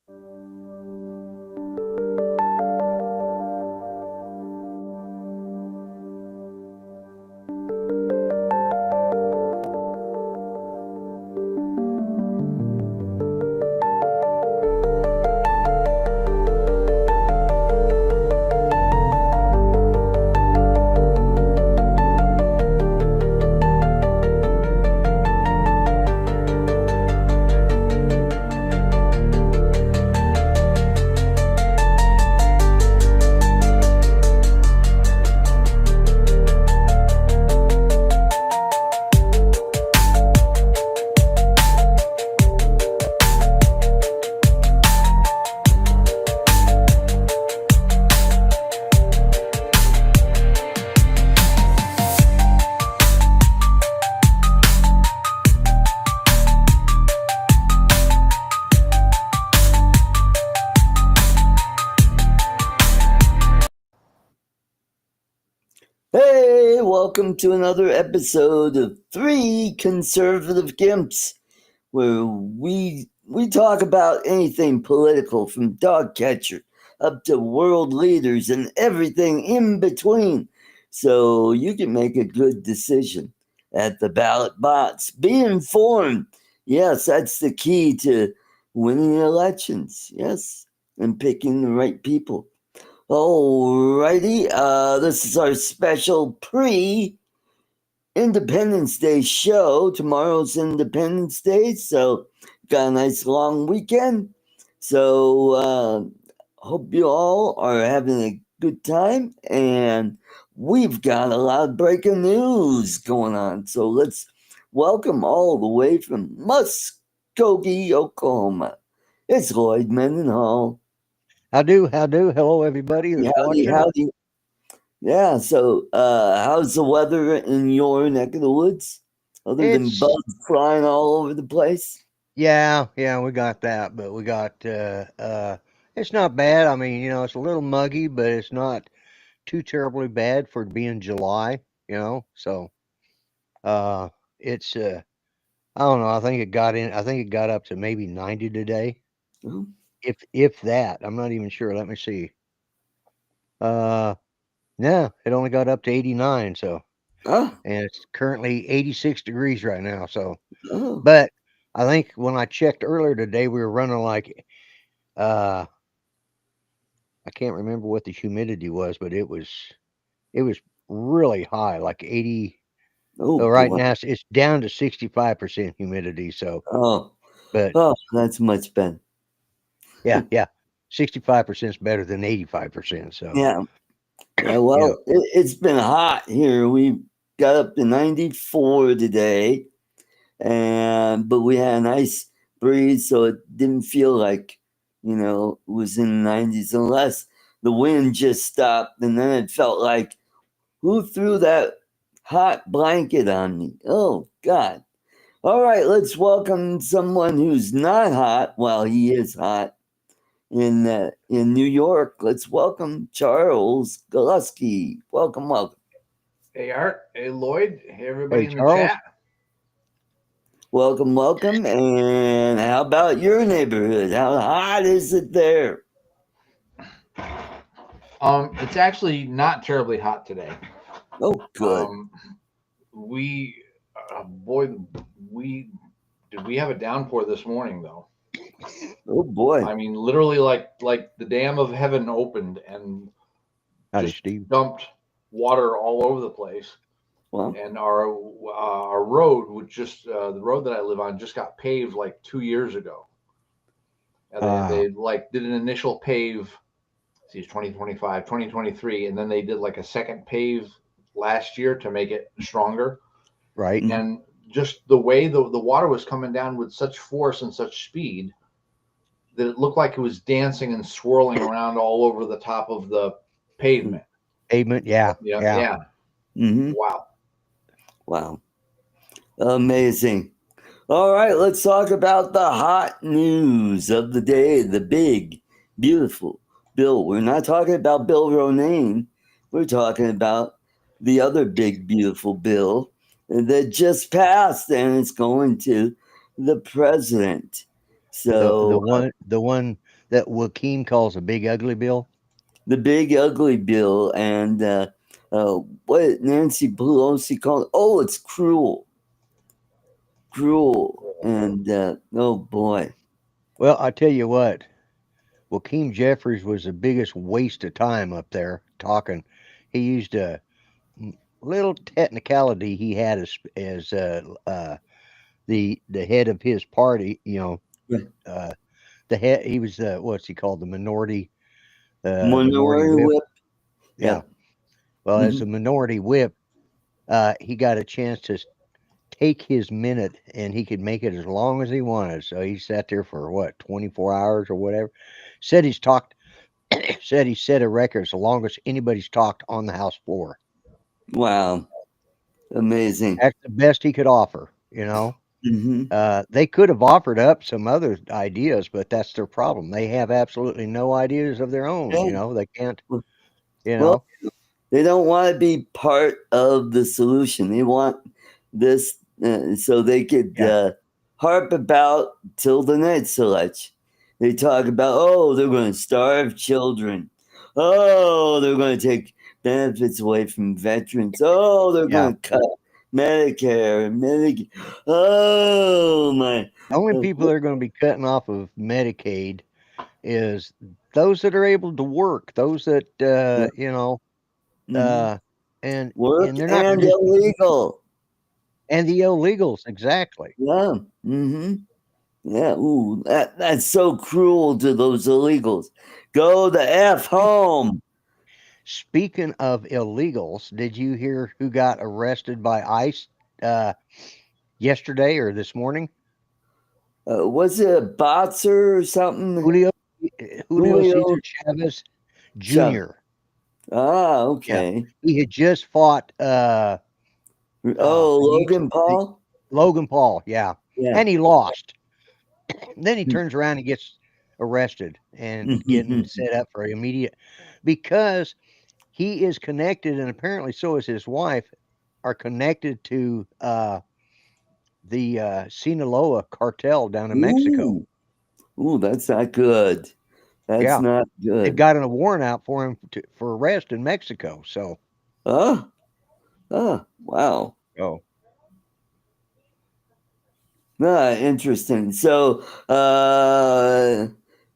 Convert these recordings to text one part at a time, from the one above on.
Hey, welcome to another episode of Three Conservative Gimps, where we talk about anything political, from dog catcher up to world leaders and everything in between, so you can make a good decision at the ballot box. Be informed. Yes, that's the key to winning elections. Yes, and picking the right people. Alrighty, this is our special pre-Independence Day show. Tomorrow's Independence Day, so got a nice long weekend. So hope you all are having a good time, and we've got a lot of breaking news going on. So let's welcome all the way from Muskogee, Oklahoma. It's Lloyd Mendenhall. How do? Hello, everybody who's watching. Howdy. Yeah, so how's the weather in your neck of the woods? Other than bugs flying all over the place? Yeah, we got that, but we got it's not bad. I mean, it's a little muggy, but it's not too terribly bad for being July, So it's I don't know, I think it got up to maybe 90 today. Oh. If that. I'm not even sure. Let me see. No, it only got up to 89, so Oh. and it's currently 86 degrees right now, so Oh. but I think when I checked earlier today, we were running like, I can't remember what the humidity was, but it was really high, like 80. Oh, So right boy. now it's down to 65% humidity. So, Oh. but Oh, that's much better. yeah, 65% is better than 85%. So Yeah. Well, it's been hot here. We got up to 94 today, but we had a nice breeze, so it didn't feel like it was in the 90s, unless the wind just stopped, and then it felt like, who threw that hot blanket on me? Oh God! All right, let's welcome someone who's not hot while he is hot in New York. Let's welcome Charles Galusky. Welcome. Hey Art, hey Lloyd, hey everybody in the Charles. chat. Welcome. And how about your neighborhood? How hot is it there? It's actually not terribly hot today. Oh, good. We have a downpour this morning though. Oh boy! I mean, literally, like the dam of heaven opened and just dumped water all over the place. Wow. And our road, which the road that I live on, just got paved like 2 years ago. And they like did an initial pave. See, it's 2025, 2023, and then they did like a second pave last year to make it stronger. Right. And just the way the water was coming down with such force and such speed that it looked like it was dancing and swirling around all over the top of the pavement. Yeah. Mm-hmm. Wow. Amazing. All right, let's talk about the hot news of the day, the big, beautiful bill. We're not talking about Bill Ronayne. We're talking about the other big, beautiful bill that just passed, and it's going to the president. So the one that Joaquin calls a big ugly bill? The big ugly bill, and what did Nancy Pelosi called it? Oh, it's cruel, and oh boy. Well, I tell you what, Joaquin Jeffries was the biggest waste of time up there talking. He used a little technicality he had as the head of his party. Right. The head, he was what's he called, the minority Minority whip. whip. Yeah. Yep. Well, as Mhm. a minority whip, he got a chance to take his minute, and he could make it as long as he wanted. So he sat there for what, 24 hours or whatever. Said he's talked. Said he set a record as the longest anybody's talked on the House floor. Wow. Amazing. That's the best he could offer. Hmm. They could have offered up some other ideas, but that's their problem. They have absolutely no ideas of their own. Yeah. They can't. You Well, know. they don't want to be part of the solution. They want this so they could Yeah. harp about till the next election. They talk about, oh, they're going to starve children. Oh, they're going to take benefits away from veterans. Oh, they're Yeah. going to cut Medicare and Medicaid. Oh, my. The only people that are going to be cutting off of Medicaid is those that are able to work. Those that Yeah. Mhm. uh, and Work they're not and just illegal. and the illegals exactly. Yeah. Hmm. Yeah, ooh, that's so cruel to those illegals. Go the F home. Speaking of illegals, did you hear who got arrested by ICE uh, yesterday or this morning? Was it a boxer or something? Julio Julio Julio Cesar Chavez Chavez. Jr. Ah, Yeah, okay. he had just fought Oh, he Logan Paul? Logan Paul, yeah, Yeah. and he lost. Then he turns around and gets arrested and getting set up for immediate because he is connected, and apparently so is his wife, are connected to the Sinaloa cartel down in Mexico. Ooh, ooh, that's not good. That's Yeah, not they've good. gotten a warrant out for him for arrest in Mexico. So, Oh, wow. oh Ah, interesting. So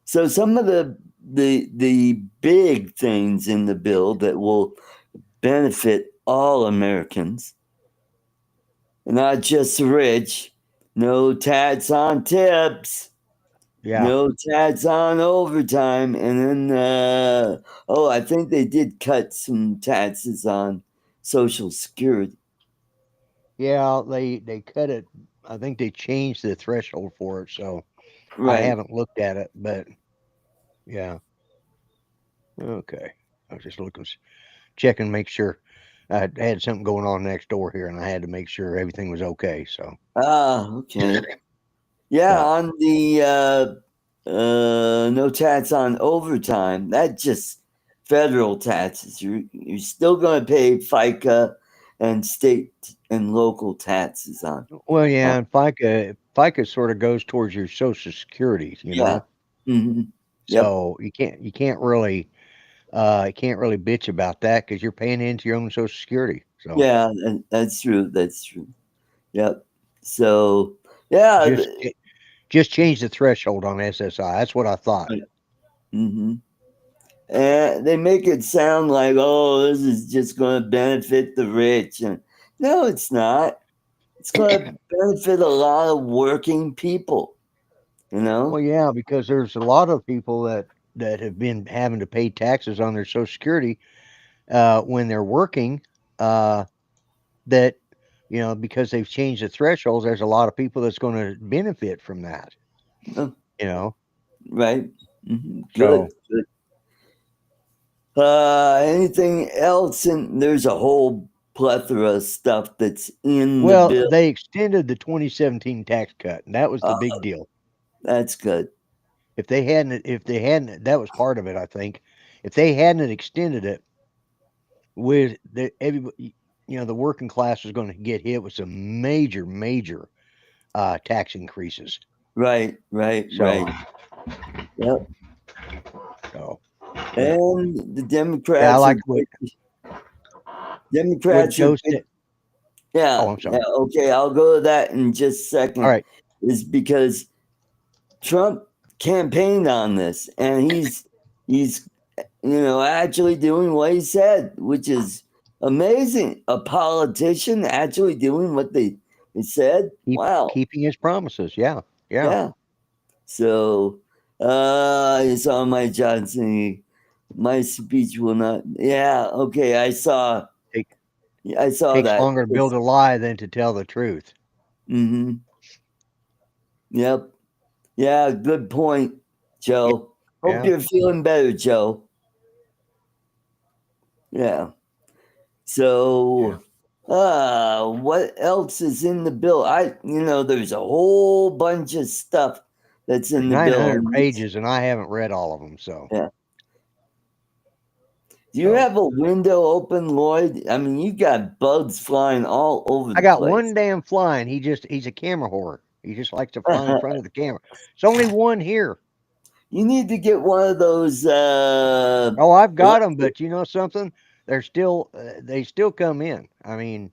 some of the big things in the bill that will benefit all Americans, not just the rich. No tax on tips, yeah, no tax on overtime, and then I think they did cut some taxes on Social Security. yeah, they cut it. I think they changed the threshold for it. So I Right. haven't looked at it, but yeah, okay. I was just looking, checking, make sure. I had something going on next door here, and I had to make sure everything was okay. So, Ah, okay. Yeah, but on the no tax on overtime, that just federal taxes. You're still going to pay FICA and state and local taxes on. well, on yeah, and FICA sort of goes towards your Social Security, yeah. Hmm. Yep. So you can't really bitch about that because you're paying into your own Social Security. So Yeah, that's true. That's true. Yep. So yeah. just just change the threshold on SSI. That's what I thought. Hmm. And they make it sound like, oh, this is just going to benefit the rich. And no, it's not. It's going to benefit a lot of working people, you Well, know? yeah, because there's a lot of people that have been having to pay taxes on their Social Security when they're working. That because they've changed the thresholds, there's a lot of people that's going to benefit from that. Uh, You know, right. Hmm. so Good. Good. Anything else? And there's a whole plethora of stuff that's in the well, bill. they extended the 2017 tax cut, and that was the Uh, big deal. that's good. If they hadn't, that was part of it, I think. If they hadn't extended it, with everybody, the working class was going to get hit with some major tax increases. Right. Right. So Right. Yep. And the Yeah, I Democrats like are what Democrats are Joe said. Oh, yeah, I'm yeah, sorry. okay, I'll go to that in just a second. All right. Is because Trump campaigned on this, and he's actually doing what he said, which is amazing. A politician actually doing what they said. Wow. Keeping his promises. Yeah. Yeah. Yeah. So it's on my Johnson. My speech will not. Yeah. Okay. I saw Take, takes that. longer to build a lie than to tell the truth. Mm-hmm. Yep. Yeah. Good point, Joe. Hope Yeah. you're feeling better, Joe. Yeah. So, what else is in the bill? There's a whole bunch of stuff that's There's in the bill. 900 pages, and I haven't read all of them. So, Yeah. Do you have a window open, Lloyd? I mean, you got bugs flying all over I the got place. one damn flying. He's a camera whore. He just likes to fly in front of the camera. There's only one here. You need to get one of those. Oh, I've got them, but you know something? They're still they still come in. I mean,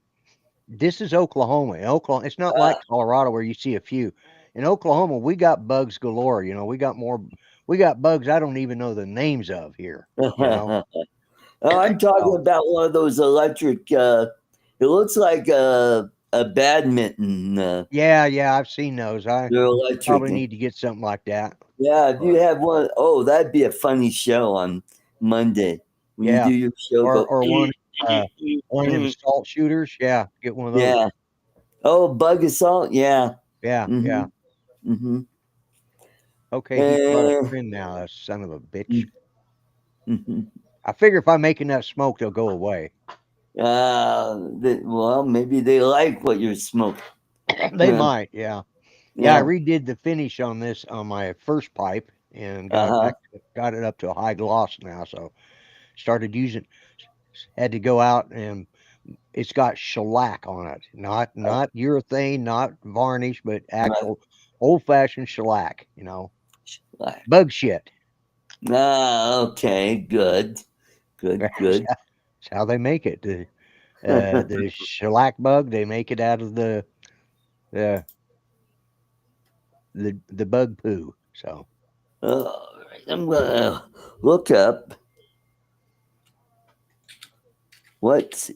this is Oklahoma. In Oklahoma, it's not like Colorado where you see a few. In Oklahoma, we got bugs galore. You know, we got bugs I don't even know the names of here. You know. Oh, I'm talking about one of those electric. It looks like a badminton. Yeah, I've seen those. I They're electric. probably need to get something like that. Yeah, if you have one, that'd be a funny show on Monday when you do your show. Or one of them salt shooters. Yeah, get one of those. Yeah. Oh, bug assault. Yeah. Yeah, yeah. Mm-hmm. Okay, he's got a friend now. That son of a bitch. Mm-hmm. I figure if I make enough smoke, they'll go away. Well, maybe they like what you're smoking. They might, yeah. I redid the finish on this on my first pipe and got it up to a high gloss now. So started had to go out, and it's got shellac on it, not urethane, not varnish, but actual old fashioned shellac. You know, bug shit. Okay, good. That's how they make it. The shellac bug, they make it out of the bug poo. So, all right, I'm gonna look up what's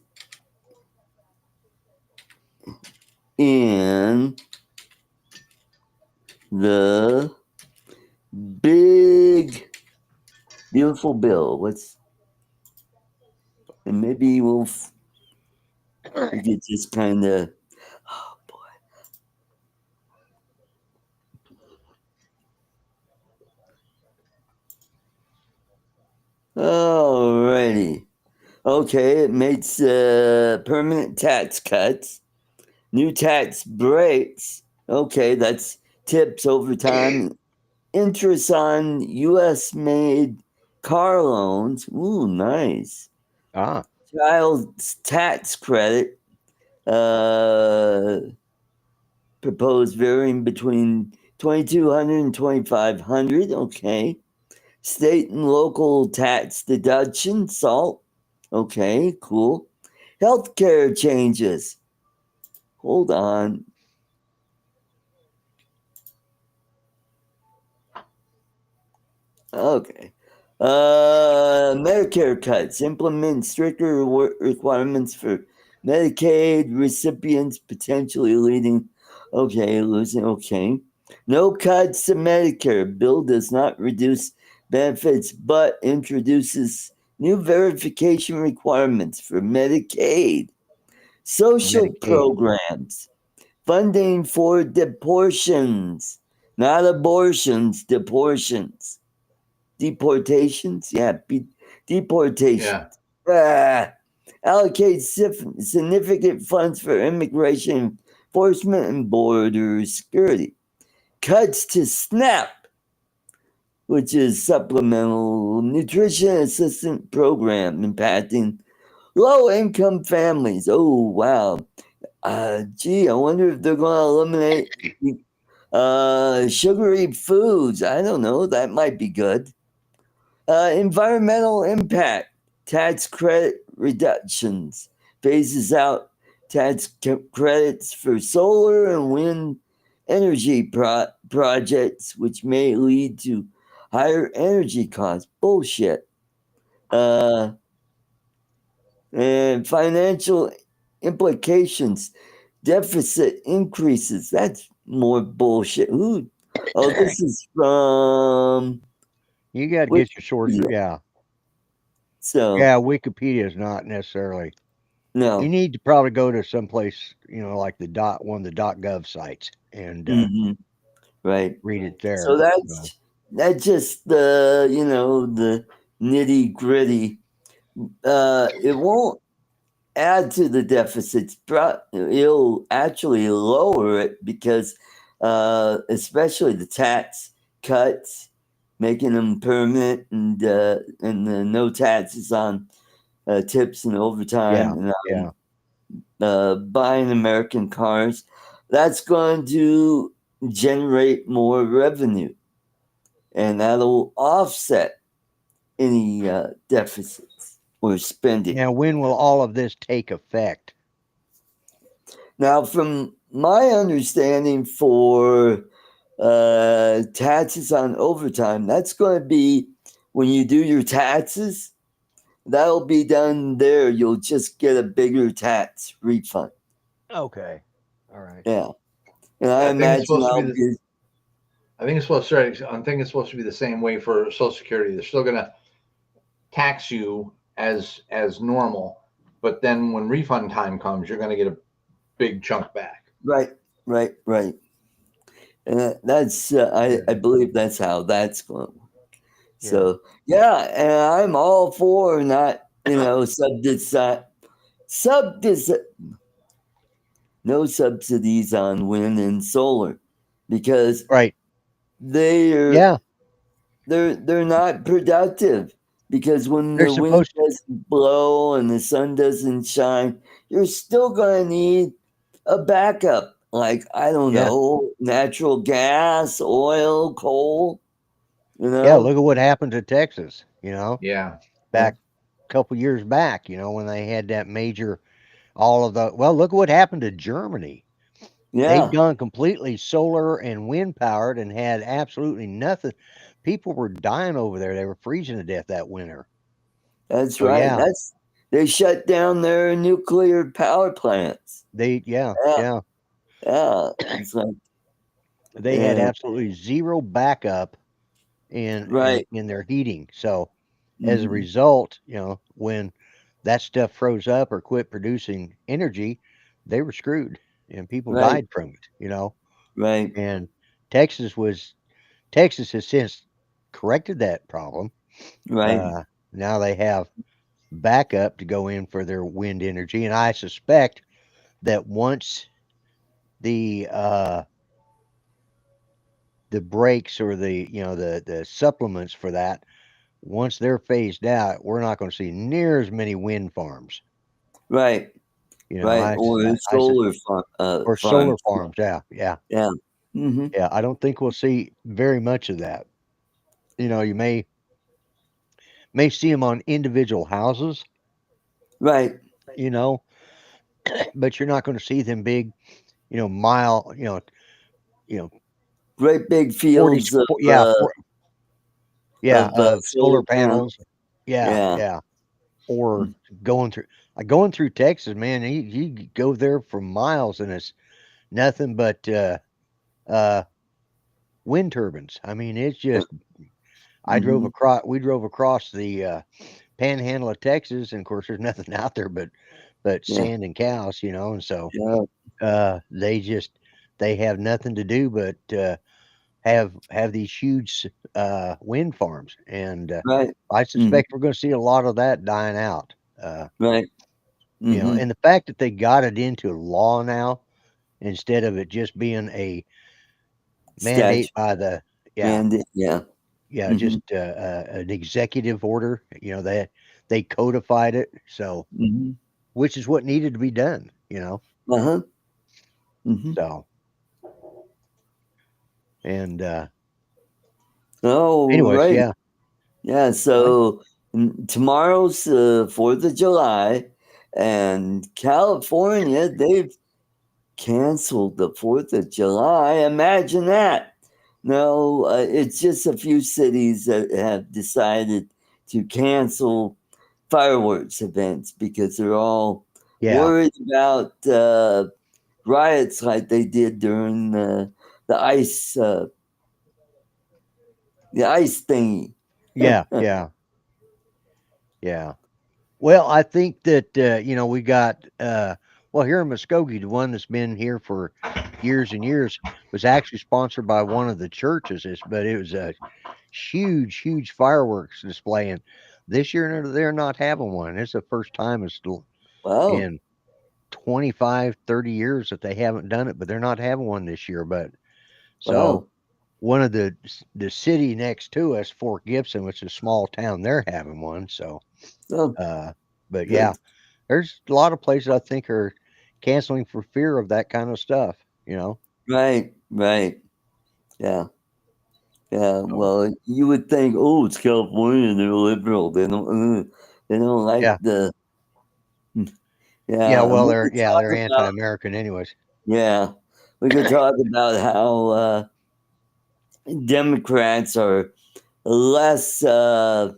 in the big beautiful bill. And maybe we'll get just kind of. Oh boy. Alrighty. Okay, it makes permanent tax cuts, new tax breaks. Okay, that's tips over time, interest on U.S. made car loans. Ooh, nice. Child's tax credit. Proposed varying between 2,200 and 2,500. Okay. State and local tax deduction, SALT. Okay, cool. Healthcare changes. Hold on. Okay. Medicare cuts. Implement stricter requirements for Medicaid recipients, potentially leading. Okay, losing. Okay. No cuts to Medicare. Bill does not reduce benefits, but introduces new verification requirements for Medicaid. Social programs. Funding for deportations. Not abortions, deportations. Deportations? Yeah, deportations. Yeah. Allocate significant funds for immigration enforcement and border security. Cuts to SNAP, which is Supplemental Nutrition Assistance Program, impacting low-income families. Oh, wow. Gee, I wonder if they're going to eliminate sugary foods. I don't know. That might be good. Environmental impact, tax credit reductions, phases out tax credits for solar and wind energy projects, which may lead to higher energy costs. Bullshit. And financial implications, deficit increases. That's more bullshit. Who? Oh, this is from. You got to get your sources. Yeah. So yeah, Wikipedia is not necessarily. no. You need to probably go to someplace, like the one of the .gov sites and Right. read it there. So that's just the the nitty gritty. It won't add to the deficits. It'll actually lower it because, especially the tax cuts, making them permanent, and the no taxes on tips and overtime, yeah. and buying American cars. That's going to generate more revenue, and that'll offset any deficits or spending. Now, when will all of this take effect? Now, from my understanding, for taxes on overtime, that's going to be when you do your taxes. That'll be done there. You'll just get a bigger tax refund. Okay. All right. Yeah, and I think it's imagine supposed to be I'll be. I think it's supposed to. I think it's supposed to be the same way for Social Security. They're still going to tax you as normal, but then when refund time comes, you're going to get a big chunk back. Right. And that's I believe that's how that's going to work. So yeah, and I'm all for not no subsidies on wind and solar, because Right. they're not productive, because when They're the wind supposed to. doesn't blow and the sun doesn't shine, you're still going to need a backup, like, I don't Yeah. know, natural gas, oil, coal. Yeah. Look at what happened to Texas. Yeah. Back a couple years back. When they had that major, look at what happened to Germany. They've Yeah, gone completely solar and wind powered and had absolutely nothing. People were dying over there. They were freezing to death that winter. that's So right. They shut down their nuclear power plants. yeah. Yeah. It's like, They had yeah, absolutely zero backup in right. their heating. So as a Mhm. result, when that stuff froze up or quit producing energy, they were screwed and people Right. died from it. Right. And Texas has since corrected that problem. Right. Now they have backup to go in for their wind energy, and I suspect that once the breaks or the supplements for that, once they're phased out, we're not going to see near as many wind farms. Right. Right. I Or solar or solar farms. farms. Yeah, yeah, Yeah. Hmm. yeah. I don't think we'll see very much of that. You may see them on individual houses. Right. You know, but you're not going to see them big. Mile. You know, Great big 40. fields of Yeah, of solar solar panels. panels. Yeah, Yeah. yeah. Or going through Texas, man. You go there for miles, and it's nothing but uh, wind turbines. I mean, it's just. Hmm. We drove across the panhandle of Texas, and of course, there's nothing out there but Yeah. sand and cows, and so Yeah. they have nothing to do but have these huge wind farms, and Right. I Hmm. suspect we're going to see a lot of that dying out. Right. Hmm. And the fact that they got it into law now instead of it just being a mandate Statue. by the yeah And yeah. yeah Hmm. just an executive order. They codified it, so Hmm. which is what needed to be done. Uh-huh. Hmm. So and Oh, anyways, right. yeah. Yeah, Right? so tomorrow's 4th of July, and California, they've canceled the 4th of July. Imagine that. No, it's just a few cities that have decided to cancel fireworks events because they're all Yeah. worried about riots like they did during the ice the ice thingy. Yeah. Yeah. Yeah. Well, I think that we got well here in Muskogee, the one that's been here for years and years was actually sponsored by one of the churches. But it was a huge, huge fireworks display, and this year they're not having one. It's the first time Wow, in 25, 30 years that they haven't done it, but they're not having one this year. But so wow, one of the city next to us, Fort Gibson, which is a small town, they're having one. So, oh, uh, but yeah, good. there's a lot of places I think are canceling for fear of that kind of stuff. You know. Right, right. Yeah, yeah. So, Well, you would think, oh, it's California, they're liberal. They don't like yeah, the yeah. yeah. And Well, we they're could yeah talk they're about anti-American, anyways. yeah, we could talk about how Democrats are less not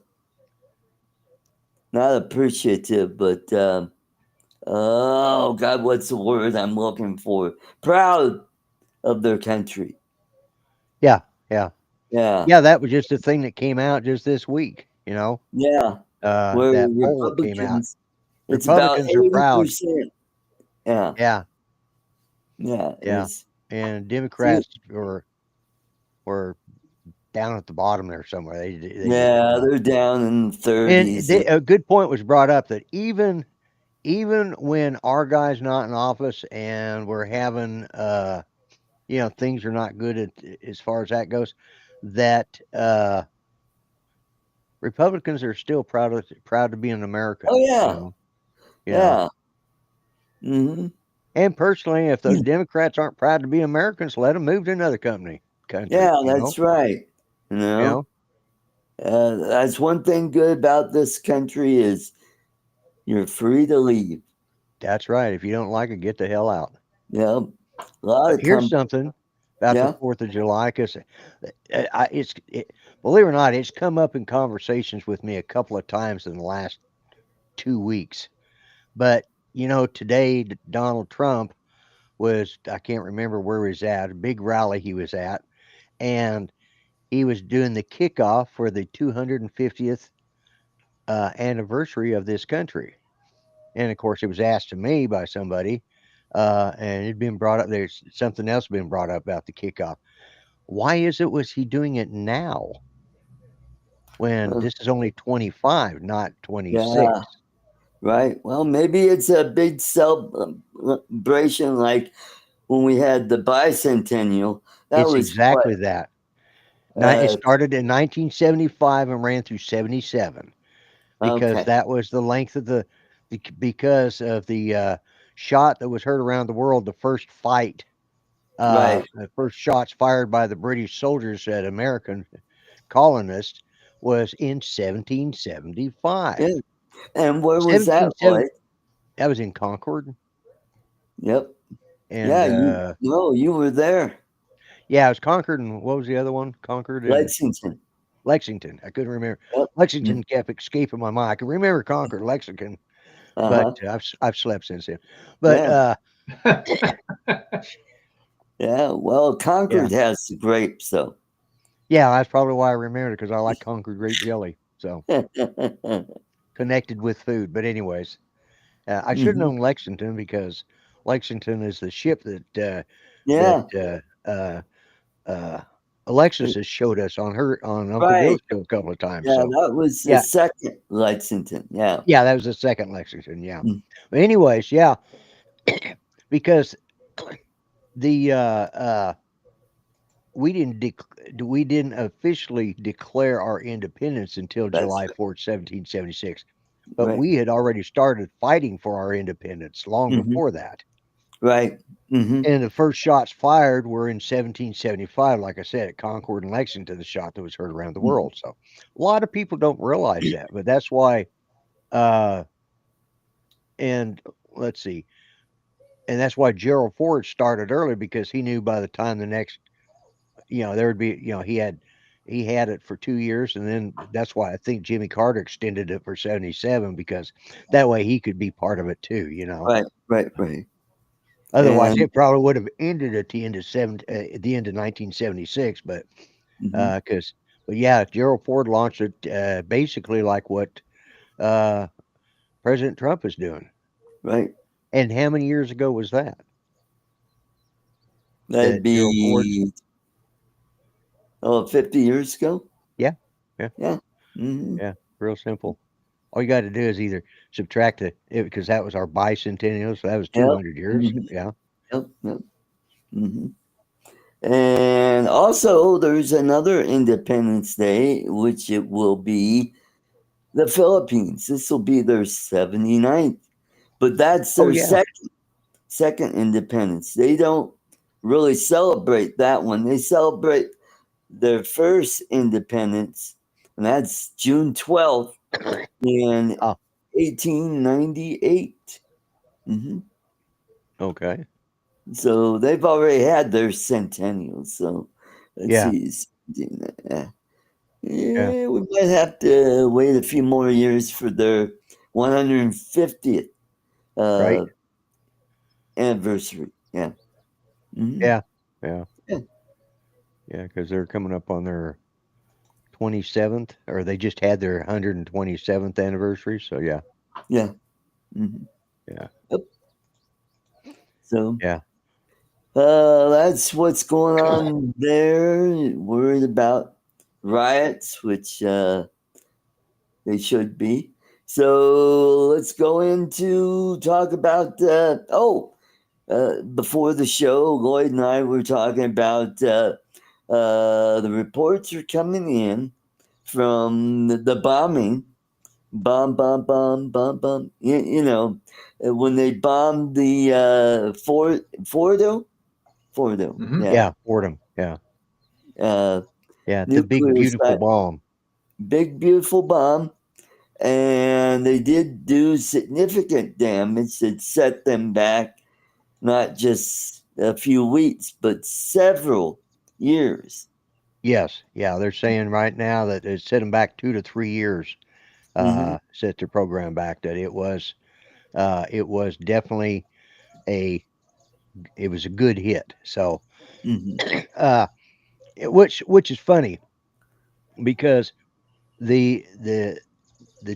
appreciative, but oh God, what's the word I'm looking for? Proud of their country. Yeah, yeah, Yeah, yeah. That was just a thing that came out just this week. yeah. Where That poll that came out. Republicans, it's about Republicans are proud. 80%. Yeah, Yeah, yeah. yeah, It's and Democrats were down at the bottom there somewhere. They didn't yeah, come up. they're down in the And 30s. a good point was brought up that even when our guy's not in office and we're having things are not good as far as that goes, that Republicans are still proud to be an Oh American. yeah, You know. yeah. Hmm. And personally, if those Democrats aren't proud to be Americans, let them move to another country. Yeah, that's right. You You know, know. that's one thing good about this country is you're free to leave. That's right. If you don't like it, get the hell out. Yeah, a lot But of here's something about the yeah, 4th of July, because believe it or not, it's come up in conversations with me a couple of times in the last 2 weeks. But today Donald Trump I can't remember where he was at, a big rally he was at, and he was doing the kickoff for the 250th anniversary of this country. And of course, it was asked to me by somebody, and it'd been brought up. There's something else been brought up about the kickoff. Why was he doing it now when uh, this is only 25, not 26? yeah, right. Well, maybe it's a big celebration like when we had the bicentennial. That It's was what exactly that. It uh, started in 1975 and ran through 77 because okay, that was the length of because of the shot that was heard around the world, the first fight, right. the first shots fired by the British soldiers at American colonists was in 1775. Yeah. And where was that, 1770, Lloyd? that was in Concord. Yep. And Yeah, you were there. yeah, it was Concord. And what was the other one? Concord and Lexington. Lexington. I couldn't remember. Yep. Mm. Lexington kept escaping my mind. I can remember Concord, Lexington, but Uh-huh. I've slept since then. But Yeah. Yeah. Well, yeah, Concord has the grapes, so. yeah, that's probably why I remembered it, because I like Concord grape jelly. So connected with food. But anyways, I should have Hmm. known Lexington because Lexington is the ship that Yeah. uh, Alexis has showed us on Uncle Right. Bill's show a couple of times. Yeah, So that was the yeah, second Lexington. Yeah. yeah, that was the second Lexington. Yeah. Mm. But anyways, yeah, because the we didn't officially declare our independence until That's July 4th, 1776. But right. we had already started fighting for our independence long Hmm. before that. Right. Mm-hmm. And the first shots fired were in 1775, like I said, at Concord and Lexington, the shot that was heard around the world. So a lot of people don't realize that, but that's why, and let's see, and that's why Gerald Ford started early, because he knew by the time the next, there would be, he had it for 2 years, and then that's why I think Jimmy Carter extended it for 77, because that way he could be part of it too, Right. Otherwise, And it probably would have ended at the end of 1976. But but yeah, Gerald Ford launched it basically like what President Trump is doing. right. And how many years ago was that? That'd Gerald Ford? be 50 years ago. Yeah. Yeah. Mm-hmm. Yeah. Real simple. All you got to do is either subtract it, because that was our bicentennial, so that was 200 years. Mm-hmm. Yeah. Yep. Mm-hmm. And also, there's another Independence Day, which it will be the Philippines. This will be their 79th, but that's their second independence. They don't really celebrate that one. They celebrate their first independence, and that's June 12th in 1898. Mm-hmm. Okay. So they've already had their centennial. So let's see. Yeah, we might have to wait a few more years for their 150th Right. anniversary. Yeah. Mm-hmm. Yeah. Yeah. Yeah, because they're coming up on their 27th, or they just had their 127th anniversary. So yeah. Yeah. Mm-hmm. Yeah. Yep. So Yeah. that's what's going on there. Worried about riots, which they should be. So let's go into talk about. Before the show, Lloyd and I were talking about the reports are coming in from the bombing. Bomb. When they bombed the Fordo. Mm-hmm. Yeah. Fordham. Yeah. Yeah. The big, Nuclear beautiful site, bomb. big beautiful bomb, and they did do significant damage that set them back not just a few weeks, but several years. Yes. Yeah. They're saying right now that it set them back 2 to 3 years, Mm-hmm. set their program back, that it was definitely it was a good hit. So, Mm-hmm. uh, which is funny, because the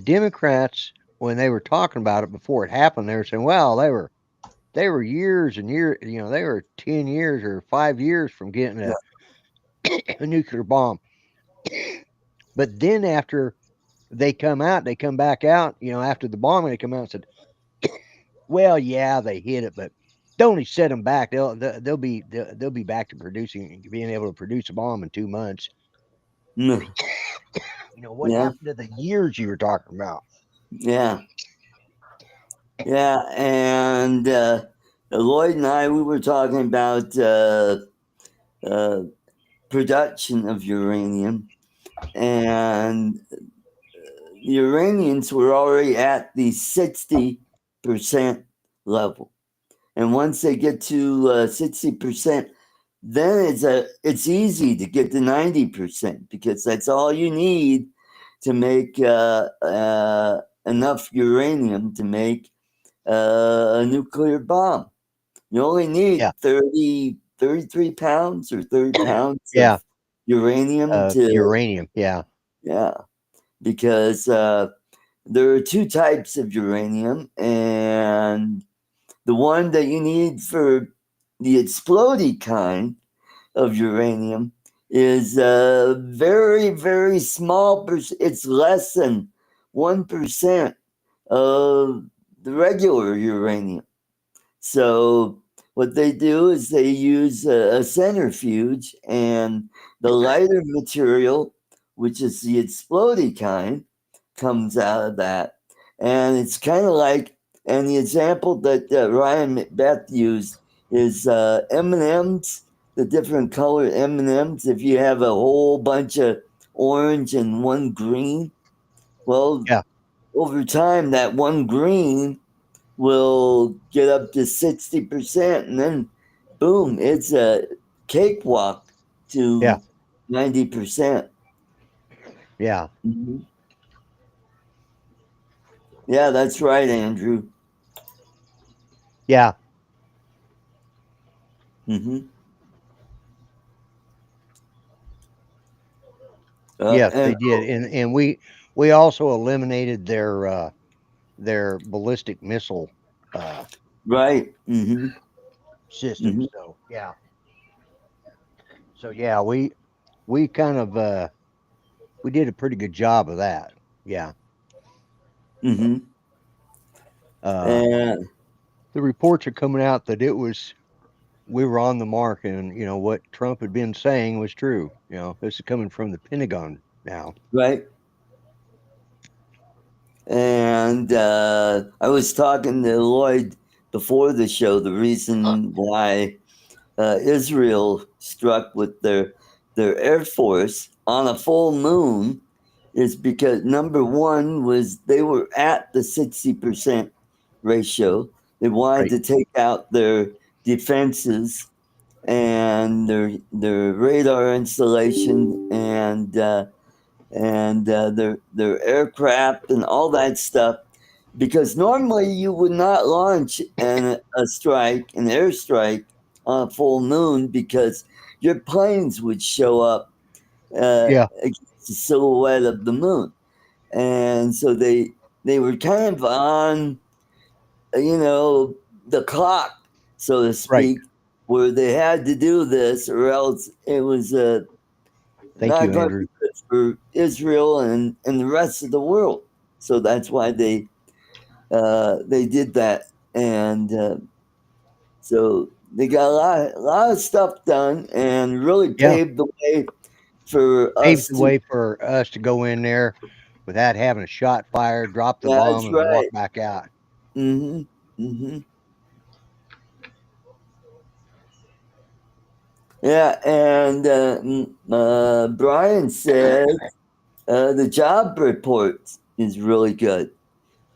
Democrats, when they were talking about it before it happened, they were saying, well, they were years and years, they were 10 years or 5 years from getting Yeah. a nuclear bomb. But then after they come back out, after the bombing, they come out and said, well, yeah, they hit it, but they only set them back. They'll be back to being able to produce a bomb in 2 months. Mm. What Yeah. happened to the years you were talking about? Yeah. Yeah. And Lloyd and I, we were talking about production of uranium, and the Iranians were already at the 60% level. And once they get to 60%, then it's easy to get to 90%, because that's all you need to make enough uranium to make a nuclear bomb. You only need 33 pounds or 30 pounds of uranium to uranium. Yeah. Because there are two types of uranium, and the one that you need for the exploding kind of uranium is a very, very small it's less than 1% of the regular uranium. So what they do is they use a centrifuge, and the lighter material, which is the exploding kind, comes out of that. And it's kind of like And the example that Ryan Macbeth used is M&Ms, the different colored M&Ms. If you have a whole bunch of orange and one green, well, Yeah. over time, that one green will get up to 60%, and then boom, it's a cakewalk to Yeah. 90%. Yeah. Mm-hmm. Yeah, that's right, Andrew. Yeah. Mm-hmm. Yes, And they did. And we also eliminated their ballistic missile right. Mm-hmm. system. Mm-hmm. So yeah. So yeah, we kind of we did a pretty good job of that. Yeah. Mm-hmm. Uh And the reports are coming out that we were on the mark, and what Trump had been saying was true. This is coming from the Pentagon now. right. And I was talking to Lloyd before the show. The reason why Israel struck with their air force on a full moon is because number one was they were at the 60% ratio. They wanted Right. to take out their defenses and their radar installation and their aircraft and all that stuff. Because normally you would not launch a strike, an airstrike, on a full moon because your planes would show up Yeah. against the silhouette of the moon, and so they were kind of on, the clock, so to Right. speak, where they had to do this, or else it was Thank not you, going to Andrew. be good for Israel and the rest of the world. So that's why they did that, and so they got a lot of stuff done, and really Yeah. paved the way for Paved us the to. way for us to go in there without having a shot fired, drop the bomb, That's and walk right. back out. Mm-hmm. Mm-hmm. Yeah, and Brian said the job report is really good.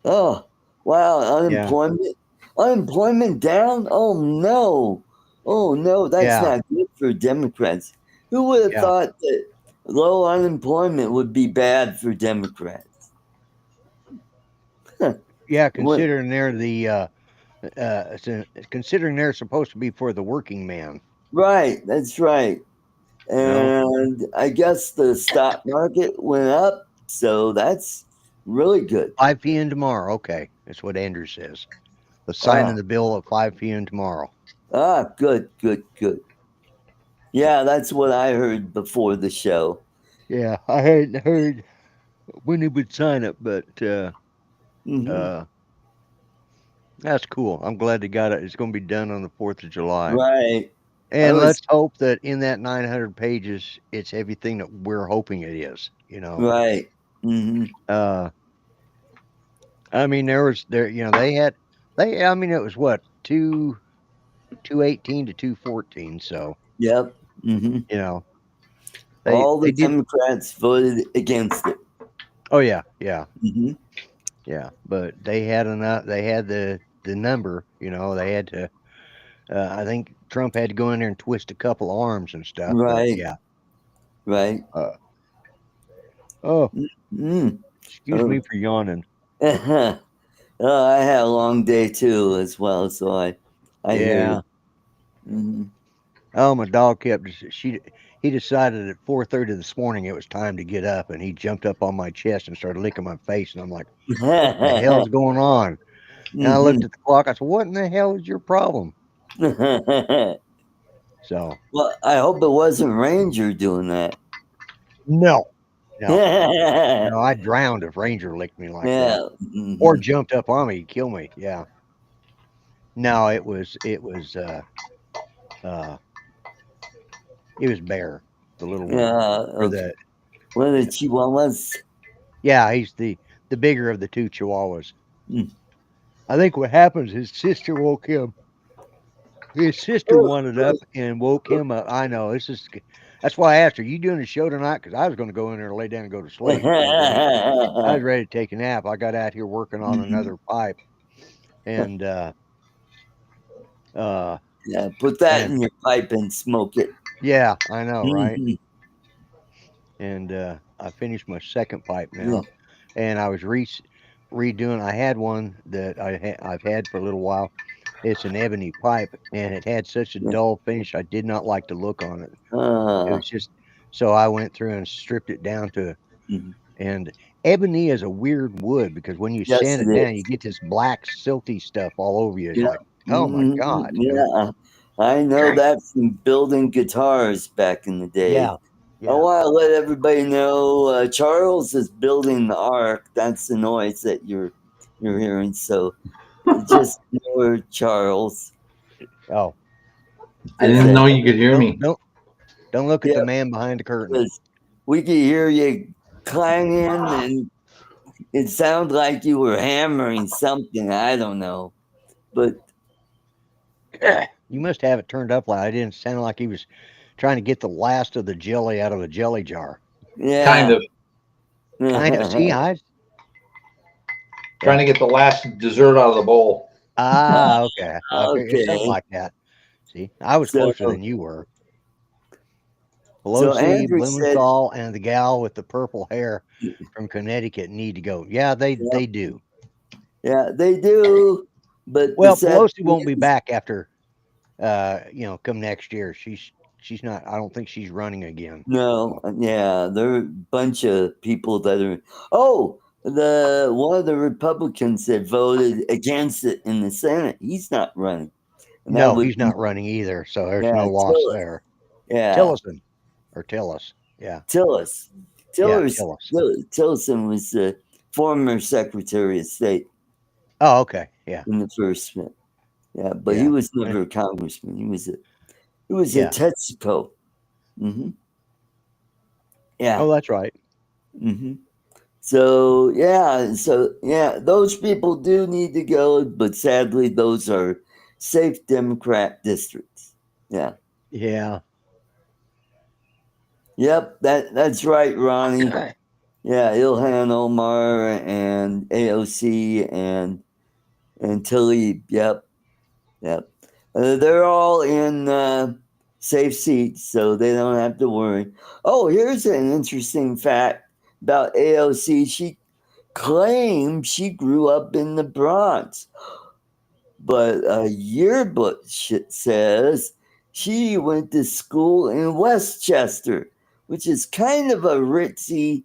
Oh, wow, Yeah. unemployment down? Oh no, that's Yeah. not good for Democrats. Who would have Yeah. thought that low unemployment would be bad for Democrats? Yeah. What, Considering considering they're supposed to be for the working man. right, that's right. No. And I guess the stock market went up, so that's really good. 5 p.m. tomorrow. Okay, that's what Andrew says. The sign Ah, of the bill at 5 p.m. tomorrow. good, good, good. Yeah, that's what I heard before the show. Yeah, I hadn't heard when he would sign it, but Hmm. uh, that's cool. I'm glad they got it. It's going to be done on the 4th of July. Right. I And was let's hope that in that 900 pages, it's everything that we're hoping it is. right. Hmm. Uh, I mean, I mean, it was what, 218 to 214. So, Yep. Hmm. you know, All they the did. Democrats voted against it. Oh, yeah. Yeah. Hmm. Yeah. But they had enough, they had the number, they had to, I think Trump had to go in there and twist a couple arms and stuff. But Right. yeah. Right. Uh, oh, Mm. excuse Oh. me for yawning. Oh, I had a long day too, as well. So I hear you. Yeah. Hmm. Oh, my dog kept. He decided at 4:30 this morning it was time to get up, and he jumped up on my chest and started licking my face, and I'm like, "What the hell's going on?" And I looked at the clock. I said, "What in the hell is your problem?" So Well, I hope it wasn't Ranger doing that. no, no, Yeah. no. I drowned if Ranger licked me like that, or Hmm. jumped up on me, he'd kill me. Yeah. No, uh, it was Bear, the little one, Yeah. or Okay. What are the Chihuahuas? yeah, he's the bigger of the two Chihuahuas. Mm. I think what happens, his sister woke him. His sister wanted up and woke him up. I know this is. That's why I asked her, "You doing a show tonight?" Because I was going to go in there and lay down and go to sleep. I was ready to take a nap. I got out here working on another pipe, and Yeah, put that and in your pipe and smoke it. yeah, I know, right? Mhm. And I finished my second pipe Yeah. now, and I was redoing. I had one that I've had for a little while. It's an ebony pipe, and it had such a Yeah. dull finish. I did not like the look on it. It Uh, was just so I went through and stripped it down to. mhm. And ebony is a weird wood because when you Yes, sand it it down, you is. get this black silty stuff all over you. It's Yeah. like, oh my god, you know? Yeah. I know that from building guitars back in the day. Yeah, I yeah. want to let everybody know Charles is building the ark. That's the noise that you're hearing. So just ignore Charles. Oh, I Because didn't know you could hear me. don't look at yeah, the man behind the curtain. because we could hear you clanging, and it sounded like you were hammering something. I don't know, but You must have it turned up loud. It didn't sound like he was trying to get the last of the jelly out of a jelly jar. Kind yeah. of Kind of. See, I trying to get the last dessert out of the bowl. okay. I figured something Okay. like that. See, I was So closer than you were. so Pelosi, Andrew said, Blumenthal, and the gal with the purple hair from Connecticut need to go. Yeah, yeah, they do. yeah, they do. But the Well, sad Pelosi thing won't be is, back after come next year. She's not. I don't think she's running again. no, yeah, there are a bunch of people that are. Oh, the one of the Republicans that voted against it in the Senate, he's not running, and that No, would he's not running either. So there's yeah, no loss Tillis, there. yeah, Tillison or Tillis. Yeah, Tillis, yeah, Tillis, Tillis. Tillerson was the former Secretary of State Oh, okay. Yeah, in the first one. Yeah, but he yeah, was never a congressman. He was a yeah. Texaco. Mm-hmm. Yeah. Oh, that's right. Mm-hmm. So yeah, those people do need to go, but sadly, those are safe Democrat districts. Yeah. Yeah. Yep. That's right, Ronnie. Yeah, Ilhan Omar and AOC and Tlaib. Yep. Yep. They're all in safe seats, so they don't have to worry. Oh, here's an interesting fact about AOC. She claims she grew up in the Bronx, but a yearbook says she went to school in Westchester, which is kind of a ritzy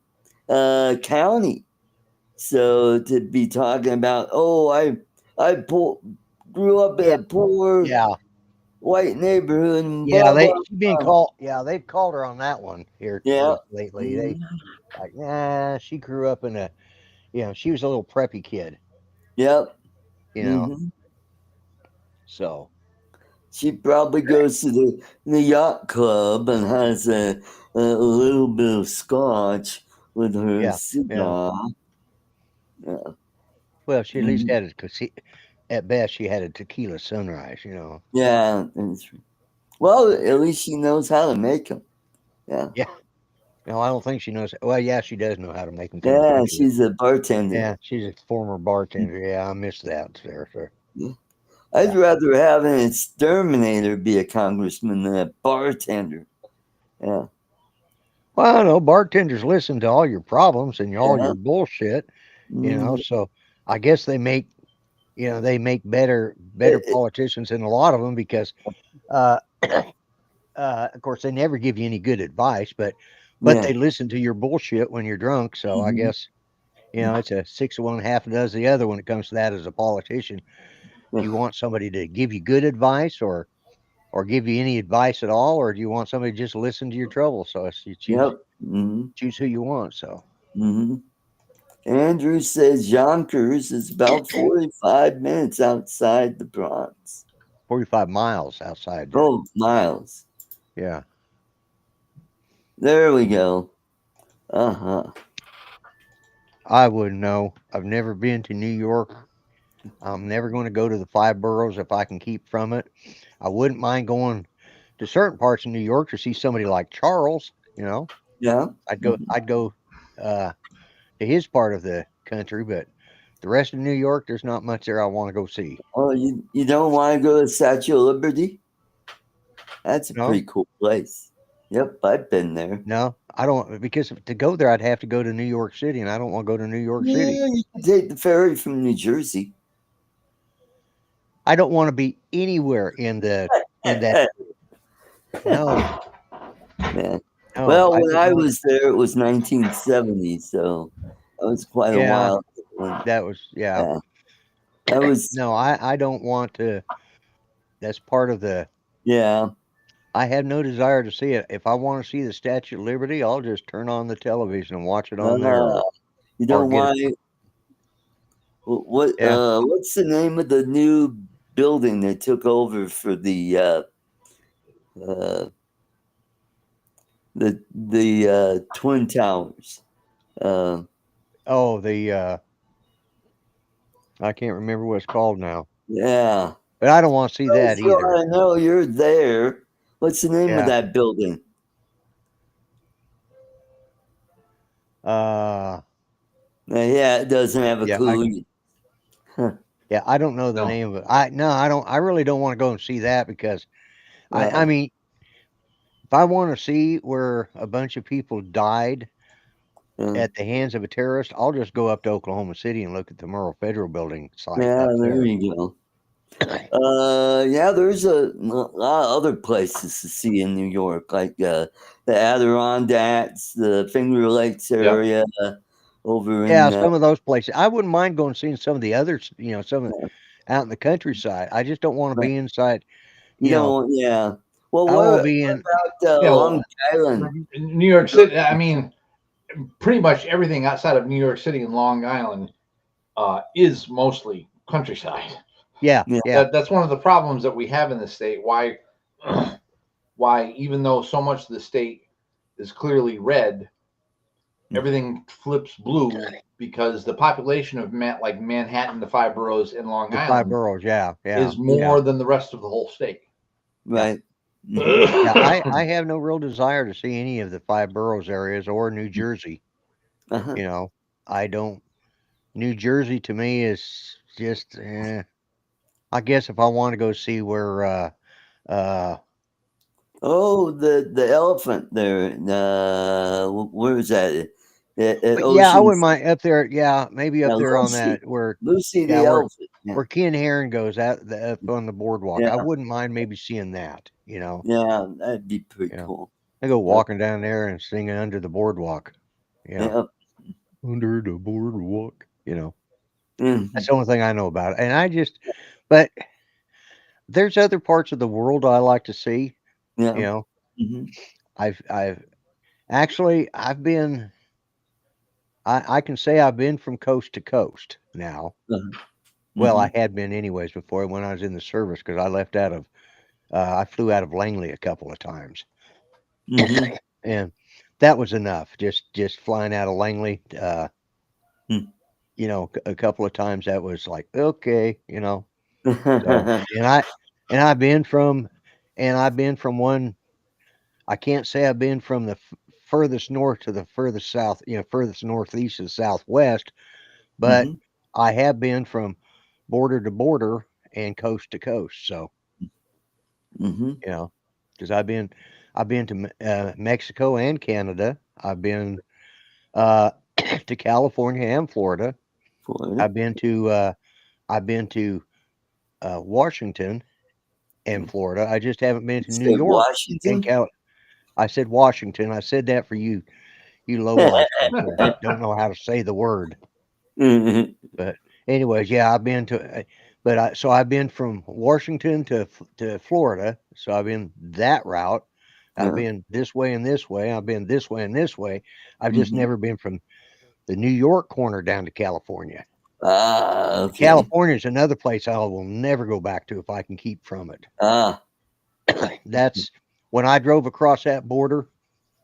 county. So to be talking about, oh, grew up in Yeah. a poor Yeah. white neighborhood and Yeah. blah blah She's being blah. called. Yeah, they've called her on that one here Yeah. just lately. They Mhm. like, nah, she grew up in a. She was a little preppy kid. Yep. You know, Hmm. so She probably goes to the yacht club and has a little bit of scotch with her yeah, yeah. cigar. Yeah. Well, she at least Mhm. had at best she had a tequila sunrise. Yeah. Well, at least she knows how to make them. Yeah. Yeah. No, I don't think she knows. Well, yeah, she does know how to make them come to Yeah. think of it. She's a bartender. Yeah, she's a former bartender. Yeah, I missed that there. So, Yeah. I'd yeah. rather have an exterminator be a congressman than a bartender. Yeah. Well, I don't know. Bartenders listen to all your problems and all Yeah. your bullshit. Mhm. So I guess they make better It- politicians than a lot of them because, uh, of course, they never give you any good advice, but yeah. they listen to your bullshit when you're drunk. So I Mhm. guess it's a 6 of one, half a dozen the other when it comes to that as a politician. Do Yeah. you want somebody to give you good advice or give you any advice at all, or do you want somebody to just listen to your trouble? So you Yep. Hmm. choose who you want. So Hmm. Andrew says Yonkers is about 45 minutes outside the Bronx. 45 miles outside. Oh, miles. Yeah. There we go. Uh huh. I wouldn't know. I've never been to New York. I'm never going to go to the five boroughs if I can keep from it. I wouldn't mind going to certain parts of New York to see somebody like Charles. Yeah. I'd go to his part of the country, but the rest of New York, there's not much there I want to go see. Oh, you don't want to go to Statue of Liberty? That's a No, pretty cool place. Yep, I've been there. no, I don't, because to go there, I'd have to go to New York City, and I don't want to go to New York City. Yeah, you can take the ferry from New Jersey. I don't want to be anywhere in that. No, Man. no, Well, I when don't I want. was there, it was 1970, so that was quite a Yeah, while. When, that was, yeah. yeah, that was, No, I don't want to. That's part of the. yeah. I have no desire to see it. If I want to see the Statue of Liberty, I'll just turn on the television and watch it on there, Uh, you or don't get it. want Yeah. what's the name of the new building they took over for uh, the Twin Towers? Uh, Oh, I can't remember what it's called now, yeah. but I don't want to see Oh, that so either. I know you're there. What's the name of Yeah. that building? Uh, Yeah, it doesn't have a yeah, clue. Huh. yeah, I don't know the No. name of it. I don't. I really don't want to go and see that because I Well, mean, if I want to see where a bunch of people died uh, at the hands of a terrorist, I'll just go up to Oklahoma City and look at the Murrah Federal Building site yeah, up there there. you go. Yeah, there's a lot of other places to see in New York, like the Adirondacks, the Finger Lakes Yep. area over Yeah, in. some of those places. I wouldn't mind going and seeing some of the others, some out in the countryside. I just don't want to Right. be inside, You don't, yeah. Well, I don't want what to be in. about Yeah. Long Well, Island? New York City. I mean, pretty much everything outside of New York City and Long Island is mostly countryside. Yeah, Yeah, yeah, That's one of the problems that we have in the state. Why even though so much of the state is clearly red, everything flips blue because the population of like Manhattan, the five boroughs, and Long the five Island boroughs. Yeah, yeah, is yeah, more than the rest of the whole state. yeah, right. Hmm. yeah. I have no real desire to see any of the five boroughs areas or New Jersey. Uh-huh. You know, I don't. New Jersey to me is just. I guess if I want to go see where. Uh, Oh, the elephant there. Where is that? At but yeah, I Ocean wouldn't City. mind up there. Yeah, maybe Yeah, up there on Lucy. that where. Lucy Yeah, the elephant. Yeah, where Ken Heron goes up on the boardwalk. I yeah, wouldn't mind maybe seeing that. yeah. That'd be pretty You know, cool. I go Yep. walking down there and singing under the boardwalk. Yeah, Yep. under the boardwalk. That's Mhm. the only thing I know about it. And but there's other parts of the world I like to see. You Yeah. know, Hmm. I've actually I've been. I can say I've been from coast to coast now. Well, Hmm. I had been anyways before when I was in the service because I left out of. I flew out of Langley a couple of times, Hmm. and that was enough. Just flying out of Langley. A couple of times that was like okay. So and I've been from one. I can't say I've been from the furthest north to the furthest south. Furthest northeast to the southwest, but Hmm. I have been from border to border and coast to coast. So Hmm. you know, because I've been to Mexico and Canada. I've been uh, to California and Florida. Florida. I've been to Washington and Florida. I just haven't been You to New said York and Washington. Cal. I said Washington. I said that for you low life people that don't know how to say the word. Mhm. But anyways, yeah, I've been to. So I've been from Washington to Florida. So I've been that route. I've Yeah. been this way and this way. I've been this way and this way. I've just Hmm. never been from the New York corner down to California. Ah, okay. California is another place I will never go back to if I can keep from it. Ah. That's when I drove across that border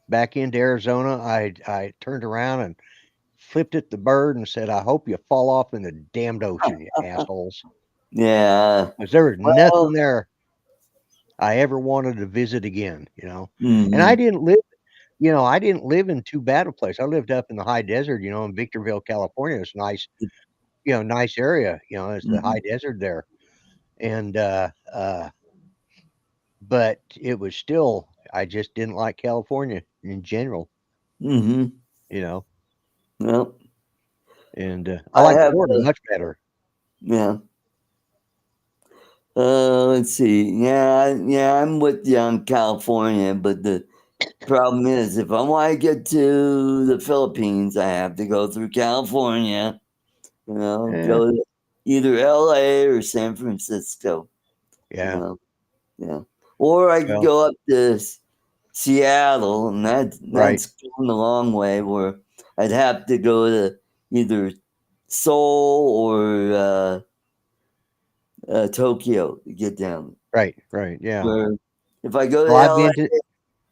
back into Arizona. I turned around and flipped at the bird and said, "I hope you fall off in the damned ocean, you assholes." Yeah. Because there was Well, nothing there I ever wanted to visit again, And I mhm, didn't live, I didn't live in too bad a place. I lived up in the high desert, in Victorville, California. It's nice, nice area, it's the high mhm, desert there. And but it was still, I just didn't like California in general, mhm. you know. Well, And I I like have Florida much better. yeah. Let's see. Yeah, I'm with you on California, but the problem is if I want to get to the Philippines, I have to go through California. Yeah, Go to either LA or San Francisco. yeah. Yeah. Or I could Well, go up to Seattle, and right, that's going a long way. Where I'd have to go to either Seoul or Tokyo to get down. right. Yeah. Where if I go to Well, I've LA, been to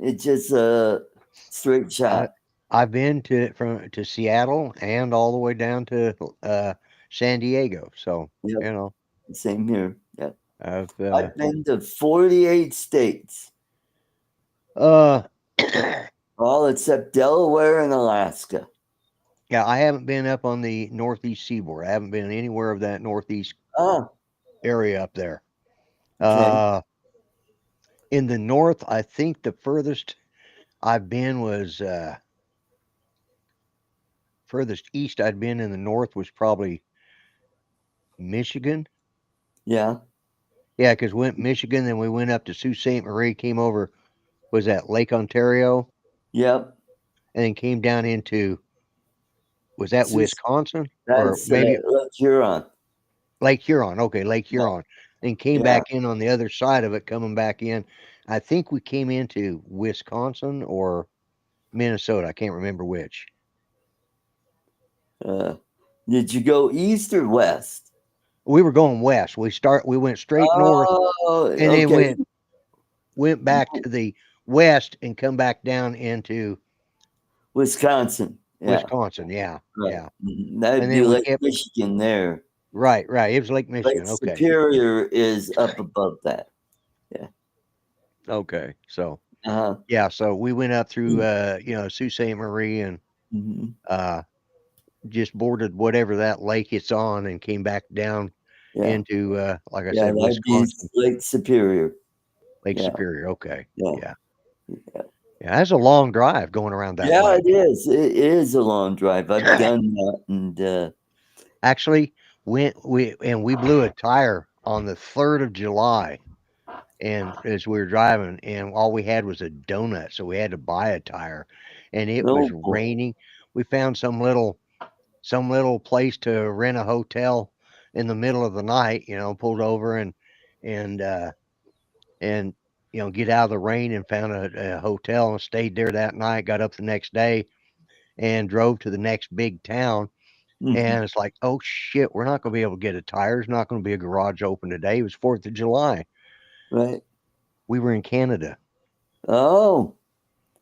it's just a straight I, shot. I've been to Seattle and all the way down to San Diego. So, Yep, you know, same here. Yeah, I've I've been to 48 states, uh all except Delaware and Alaska. yeah, I haven't been up on the northeast seaboard. I haven't been anywhere of that northeast Oh, area up there. okay. Uh in the north, I think the furthest I've been was furthest east I'd been in the north was probably Michigan. Yeah, Yeah, because we went Michigan, then we went up to Sault Ste. Marie, came over, was that Lake Ontario, yep. and then came down into, was that Sus- Wisconsin or That's maybe Lake Huron. Lake Huron? Okay, Lake Yeah, Huron. Then came yeah. back in on the other side of it, coming back in. I think we came into Wisconsin or Minnesota. I can't remember which. Uh, did you go east or west? We were going west. We went straight north Oh, and then okay. went back to the west and come back down into Wisconsin. Yeah, Wisconsin. Yeah, right. yeah. That'd And be then we Lake kept Michigan there. right. It was Lake Lake Michigan. Okay. Superior is up above that. Yeah. Okay. So Uh-huh. yeah, so we went up through Sault Ste. Marie and Mm-hmm. uh just boarded whatever that lake it's on and came back down Yeah. into like I Yeah, said, that'd be Wisconsin, Lake Superior. Lake Yeah. Superior. Okay. Yeah. Yeah. Yeah, that's a long drive going around that Yeah, way. it is. It is a long drive. I've done that, and Actually, we blew a tire on the 3rd of July and as we were driving and all we had was a donut, so we had to buy a tire and it was oh boy, raining. We found some little place to rent a hotel in the middle of the night, pulled over and and get out of the rain and found a hotel and stayed there that night, got up the next day and drove to the next big town. hmm, And it's like, oh shit, we're not going to be able to get a tire. There's not going to be a garage open today. It was 4th of July. right? We were in Canada. Oh,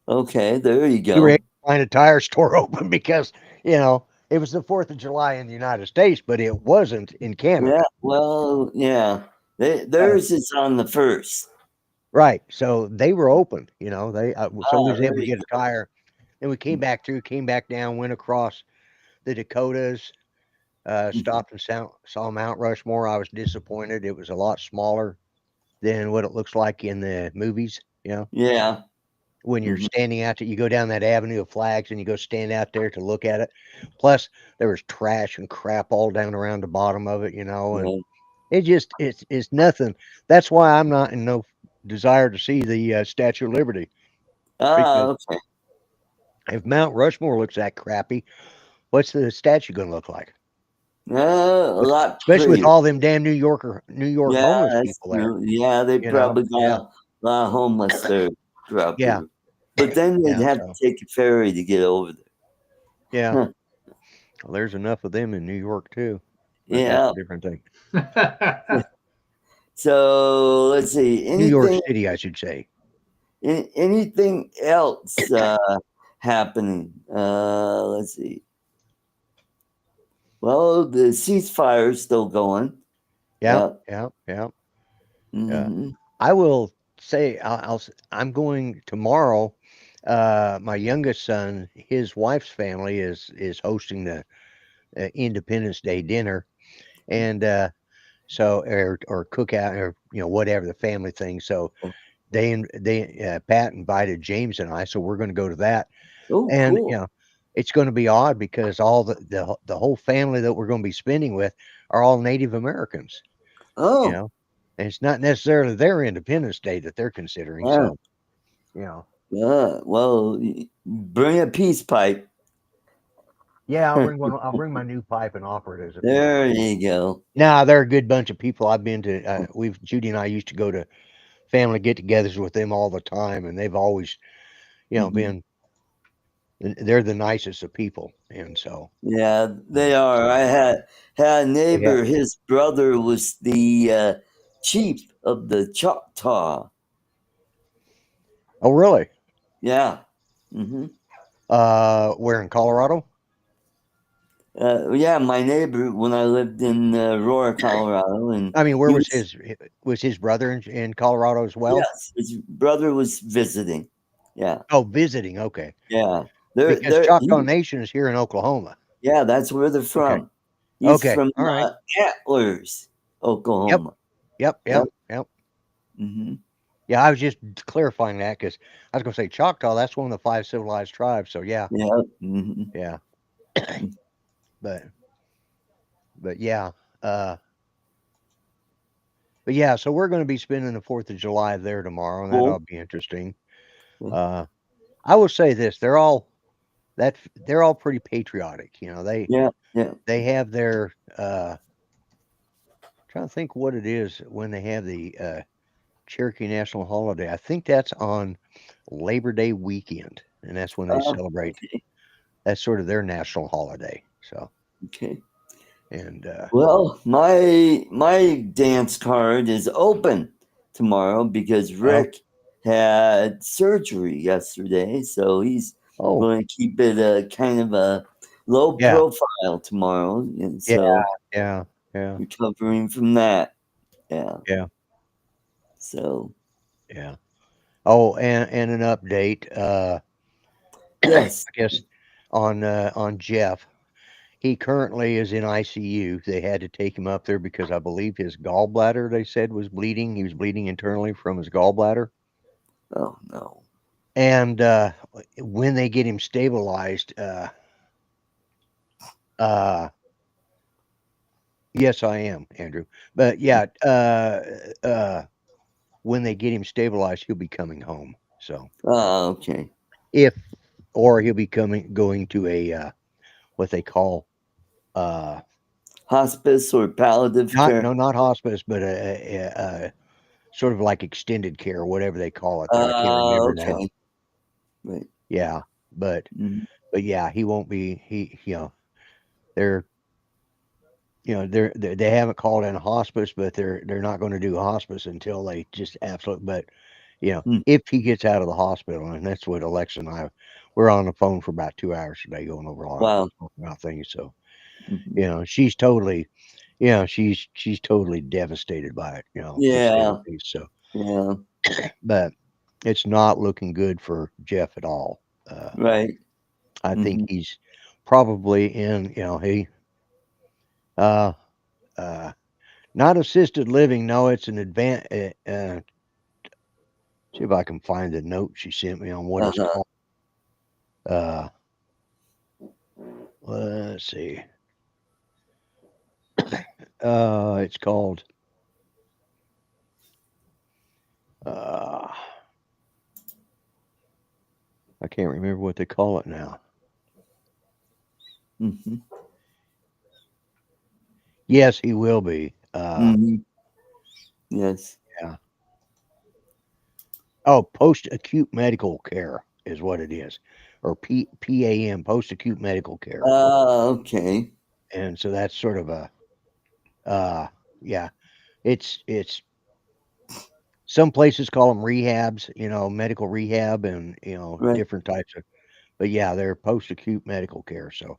okay. There you We were able go. to find a tire store open because, it was the 4th of July in the United States, but it wasn't in Yeah. Canada. Well, yeah. So, Theirs is on the first. right. So they were open, so we Ah, was able there to you get a tire. Then we came back down, went across the Dakotas, go. stopped and saw Mount Rushmore. I was disappointed. It was a lot smaller than what it looks like in the movies, Yeah. when you're Hmm. standing out there, you go down that avenue of flags and you go stand out there to look at it. Plus, there was trash and crap all down around the bottom of it, and Right. it's nothing. That's why I'm not in no desire to see the Statue of Liberty, because Ah, okay. if Mount Rushmore looks that crappy, what's the statue going to look like? A lot Especially with prettier. all them damn New York Yeah, homeless that's people there. true. Yeah, they probably got Yeah, a lot of homeless there throughout yeah, there. But then they'd yeah. have to So take a ferry to get over yeah, there. Huh. well, there's enough of them in New York too, but that's Yeah. a different thing. So let's see. New York City, I should say. Anything else happening? Let's see. Well, the ceasefire is still going. Yeah, Yeah. yeah. Hmm. I will say I'm going tomorrow. My youngest son, his wife's family is hosting the Independence Day dinner, and so or cookout or whatever the family thing. So they Pat invited James and I, so we're going to go to that, Oh, and cool. it's going to be odd because all the whole family that we're going to be spending with are all Native Americans. You Oh, know, and it's not necessarily their Independence Day that they're considering. yeah. So, you know, Yeah. Well, bring a peace pipe. yeah, I'll bring my new pipe and offer it as a peace. There you go. Nah, they're a good bunch of people. I've been to. Judy and I used to go to family get-togethers with them all the time, and they've always, Hmm. been. They're the nicest of people, and so Yeah, uh, they are. I had a they have. neighbor. His brother was the chief of the Choctaw. Oh, really? Yeah. Hmm. Where in Colorado? Yeah, my neighbor when I lived in Aurora, Colorado, and I mean, where he was was, his brother in Colorado as well? yes, his brother was visiting. Yeah, Oh, visiting. Okay, yeah. They're because they're Choctaw he, Nation is here in Oklahoma. yeah, that's where they're Okay. from. He's Okay. from All right. Antlers, Yep. Oklahoma. Yep. Yep. Yep. Yep. Hmm. Yeah, I was just clarifying that because I was going to say Choctaw. That's one of the 5 civilized tribes. So yeah, Yeah. Hmm. yeah. But yeah, uh, but yeah. So we're going to be spending the 4th of July there tomorrow, and that'll Cool. be interesting. Yeah. Uh, I will say this: they're all pretty patriotic. Yeah. Yeah. They have their trying to think what it is when they have the Cherokee National Holiday. I think that's on Labor Day weekend, and that's when they celebrate. Okay. That's sort of their national holiday. So, Okay. and Well, my dance card is open tomorrow because oh, Rick had surgery yesterday, so he's oh, going to keep it a kind of a low yeah, profile tomorrow, and yeah, so yeah, yeah, recovering from that. Yeah. yeah, So yeah. Oh, and an update. I yes. guess on Jeff. He currently is in ICU. They had to take him up there because I believe his gallbladder, they said, was bleeding. He was bleeding internally from his gallbladder. Oh no. And when they get him stabilized, uh, yes, I am, Andrew. But yeah, when they get him stabilized, he'll be coming home. So Oh, okay. if, or he'll be going to a what they call uh, Hospice or palliative care. not hospice, but a sort of like extended care, whatever they call it there. I can't remember now. Okay. Right. Yeah, but Mhm. yeah, he won't be. They're they haven't called in a hospice, but they're not going to do hospice until they just absolutely. But Mm. if he gets out of the hospital, and that's what Alexa and I we're on the phone for about 2 hours today going over a lot Wow. about things. So Mhm. she's totally, she's totally devastated by it. To say the Yeah. least. So, Yeah. but it's not looking good for Jeff at all. Right. I think Mhm. he's probably in. Uh, uh, Not assisted living. No, it's an advan see if I can find the note she sent me on what it's Uh-huh. called. Uh, let's see. It's called, uh, I can't remember what they call it now. Mhm. Yes, he will be. Mhm. Yes. Yeah. Oh, post-acute medical care is what it is, or PAM, post-acute medical care. Okay. And so that's sort of a, uh, yeah, it's some places call them rehabs, medical rehab and, Right. different types of, but yeah, they're post acute medical care. So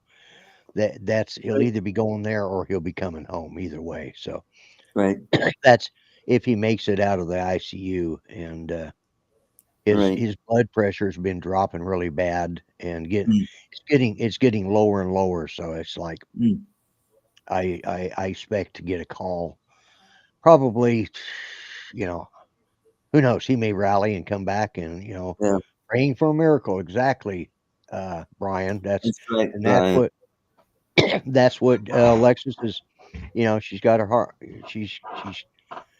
he'll either be going there or he'll be coming home. Either way, so Right. that's if he makes it out of the ICU. And Right. his blood pressure has been dropping really bad, and Mm, it's getting lower and lower. So it's like mm, I expect to get a call probably. You know, who knows? He may rally and come back, and yeah. praying for a miracle. Exactly, Brian. That's right, And that's Brian. what that's what Alexis is. She's got her heart. She's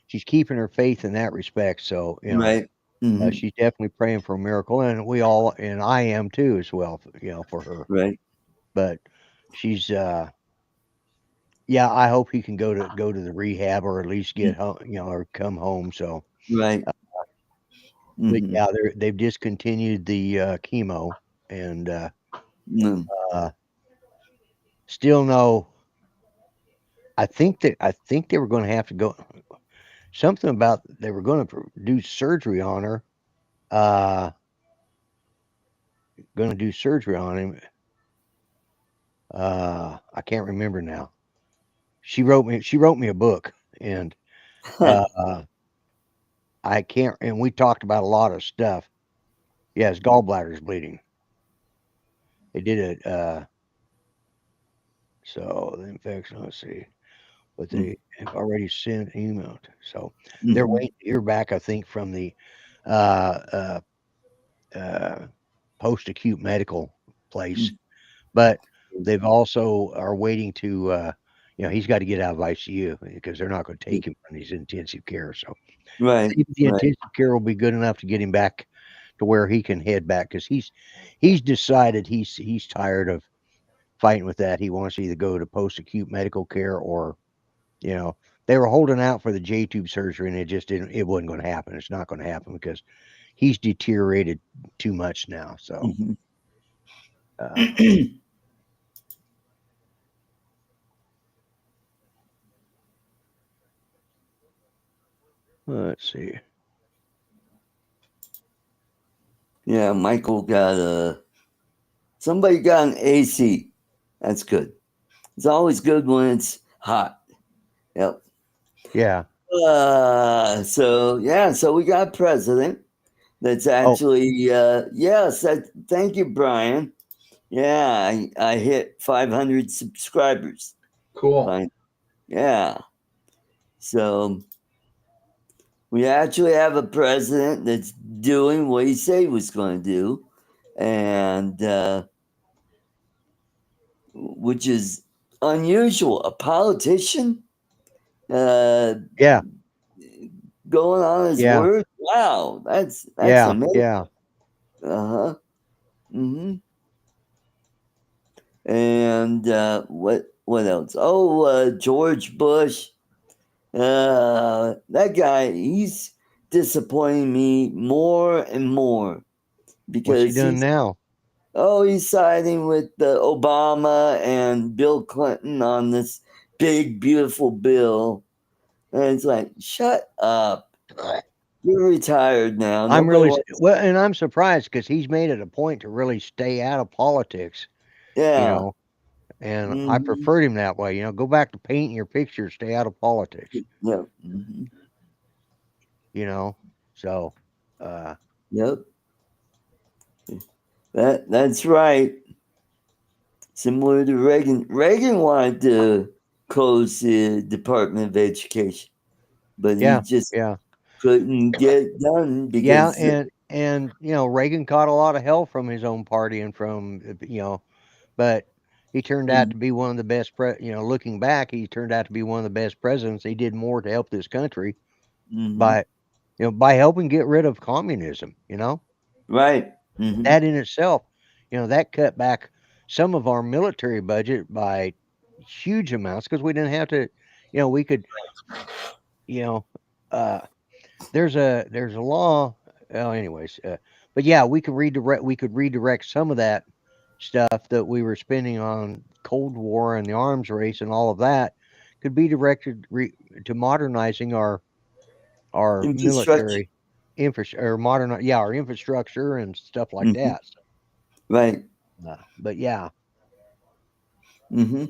she's keeping her faith in that respect. So Right. Hmm. she's definitely praying for a miracle, and we all, and I am too as well. For her. Right. But she's yeah. I hope he can go to the rehab, or at least get home. Or come home. So, Right. uh, but Hmm. yeah, they've discontinued the chemo, and Mm, uh, still no. I think they were going to have to go something about they were going to do surgery on her. Uh, going to do surgery on him. I can't remember now. She wrote me a book, and uh, I can't. And we talked about a lot of stuff. Yeah, his gallbladder's bleeding. They did it. So the infection. Let's see, but mm, they have already sent email. So they're mhm, waiting to hear back. I think from the uh, uh, uh, post-acute medical place, mm, but they've also are waiting to. He's got to get out of ICU because they're not going to mm. take him from his intensive care. So Right. maybe the Right. intensive care will be good enough to get him back to where he can head back, because he's decided he's tired of fighting with that. He wants to either go to post acute medical care, or you know they were holding out for the J tube surgery, and it wasn't going to happen. It's not going to happen because he's deteriorated too much now. So Mhm. uh, let's see. Yeah, Michael got somebody got an AC. That's good. It's always good when it's hot. Yep. Yeah. So we got a president that's Oh, actually yes. Thank you, Brian. Yeah, I hit 500 subscribers. Cool. Fine. Yeah. So we actually have a president that's doing what he said he was going to do, and which is unusual. A politician uh, yeah. going on his Yeah. word. Wow, that's Yeah. amazing. Yeah. Uh huh. Hmm. And what else? Oh, George Bush. That guy, he's disappointing me more and more What's he because done now? he's siding with Obama and Bill Clinton on this big beautiful bill, and it's like, shut up. You're retired now. I'm Nobody really wants. well, and I'm surprised because he's made it a point to really stay out of politics. You Yeah. know, and I Hmm. preferred him that way. Go back to painting your picture, stay out of politics. Yeah. Hmm. You know, so uh, Yep. That's right. Similar to Reagan. Reagan wanted to close the Department of Education, but he yeah, just yeah, couldn't get it done yeah, because and Reagan caught a lot of hell from his own party and from but he turned out Mhm, to be one of the best. Looking back, he turned out to be one of the best presidents. He did more to help this country mhm, by by helping get rid of communism. right. Hmm. That in itself, that cut back some of our military budget by huge amounts because we didn't have to, we could, you know, uh, there's a law. Well, anyways, but yeah, we could redirect some of that stuff that we were spending on Cold War and the arms race and all of that could be directed to modernizing our Infrastructure. military infrastructure, or our infrastructure and stuff like Hmm. that. Right. But yeah, Mm-hmm.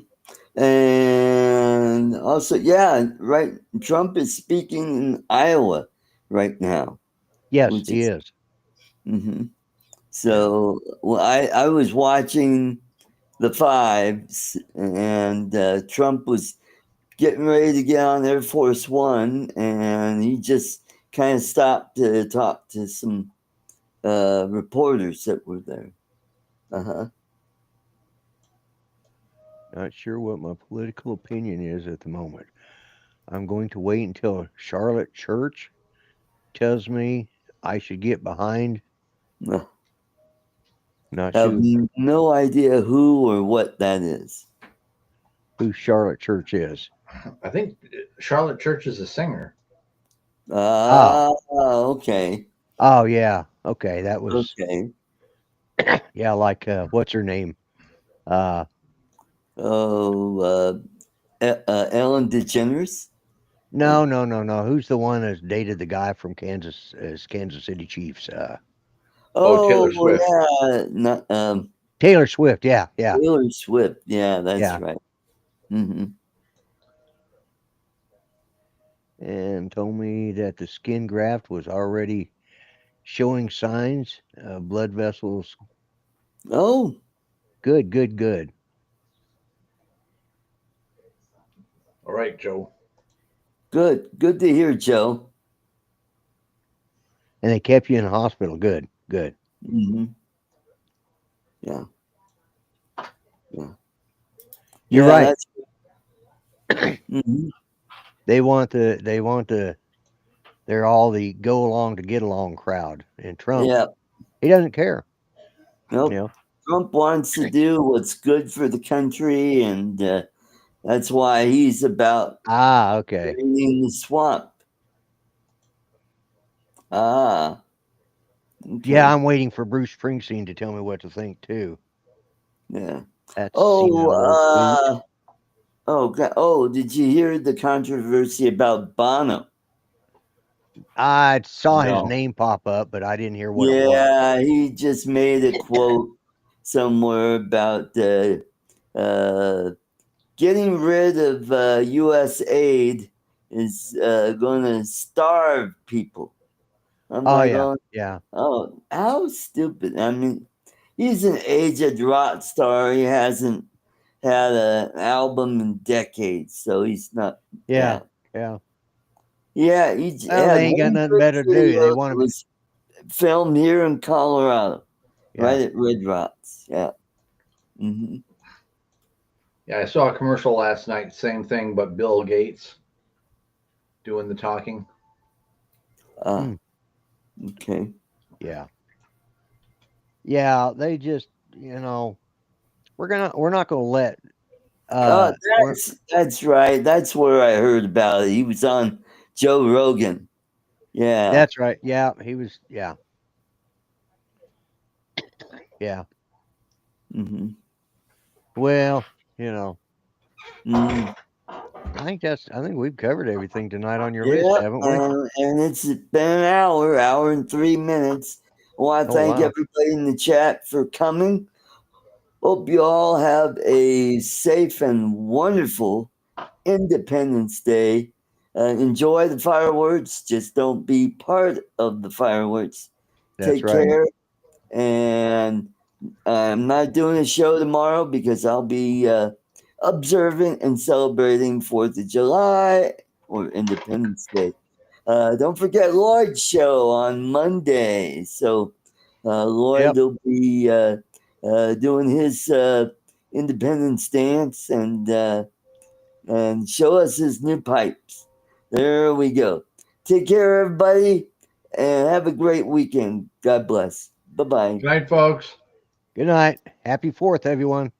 And also, yeah, right. Trump is speaking in Iowa right now, Yes, which he is. is. Mm-hmm. So, well, I was watching the fives, and Trump was getting ready to get on Air Force One, and he just kind of stopped to talk to some reporters that were there. Uh-huh. Not sure what my political opinion is at the moment. I'm going to wait until Charlotte Church tells me I should get behind. No, Not I have sure no idea who or what that is. who Charlotte Church is. I think Charlotte Church is a singer. Oh, Okay. oh yeah. Okay, that was Okay. yeah. Like what's her name? Uh, Oh, Ellen DeGeneres? no, no, no, no. Who's the one that's dated the guy from Kansas, Kansas City Chiefs? Oh, Taylor Oh, Swift. yeah. Not, Taylor Swift. Yeah, yeah, Taylor Swift. Yeah, that's yeah. right. Mm-hmm. And told me that the skin graft was already showing signs, blood vessels. Oh, Good, good, good. All right, Joe. good. Good to hear, Joe. And they kept you in the hospital. Good, good. Mm-hmm. Yeah. Yeah. You're Yeah, right. that's. Mm-hmm. They want the, they're all the go along to get along crowd. And Trump, Yeah. he doesn't care. You Nope. know? Trump wants to do what's good for the country, and that's why he's about Ah, okay. draining the swamp. Ah, Yeah, okay. I'm waiting for Bruce Springsteen to tell me what to think too. Yeah. That senile old coot. Oh, oh, did you hear the controversy about Bono? I saw his No. name pop up, but I didn't hear what it was. Yeah, he just made a quote somewhere about uh, getting rid of U.S. aid is going to starve people. I'm Oh like, yeah, yeah, oh, how stupid! I mean, he's an aged rock star. He hasn't had an album in decades, so he's not. yeah, Yeah, yeah. yeah. He Well, had they ain't got one nothing good better to do. video They that want to, was filmed here in Colorado, yeah, right at Red Rocks. Yeah. Mm-hmm. Yeah, I saw a commercial last night. Same thing, but Bill Gates doing the talking. Ah, hmm, okay. yeah, yeah. They just, we're not gonna let, Oh, we're that's right. That's where I heard about it. He was on Joe Rogan. Yeah. that's right. Yeah, he was. Yeah, yeah. Mm-hmm. Well, you know, Mm. I think we've covered everything tonight on your list, Yep, haven't we? and it's been an hour and 3 minutes. I want to Oh thank wow, everybody in the chat for coming. Hope you all have a safe and wonderful Independence Day. Enjoy the fireworks. Just don't be part of the fireworks. that's Take right. care. And I'm not doing a show tomorrow because I'll be observing and celebrating 4th of July or Independence Day. Don't forget Lloyd's show on Monday. So Lloyd Yep, will be doing his Independence dance and show us his new pipes. There we go. Take care, everybody, and have a great weekend. God bless. Bye bye. Good night, folks. good night. Happy 4th, everyone.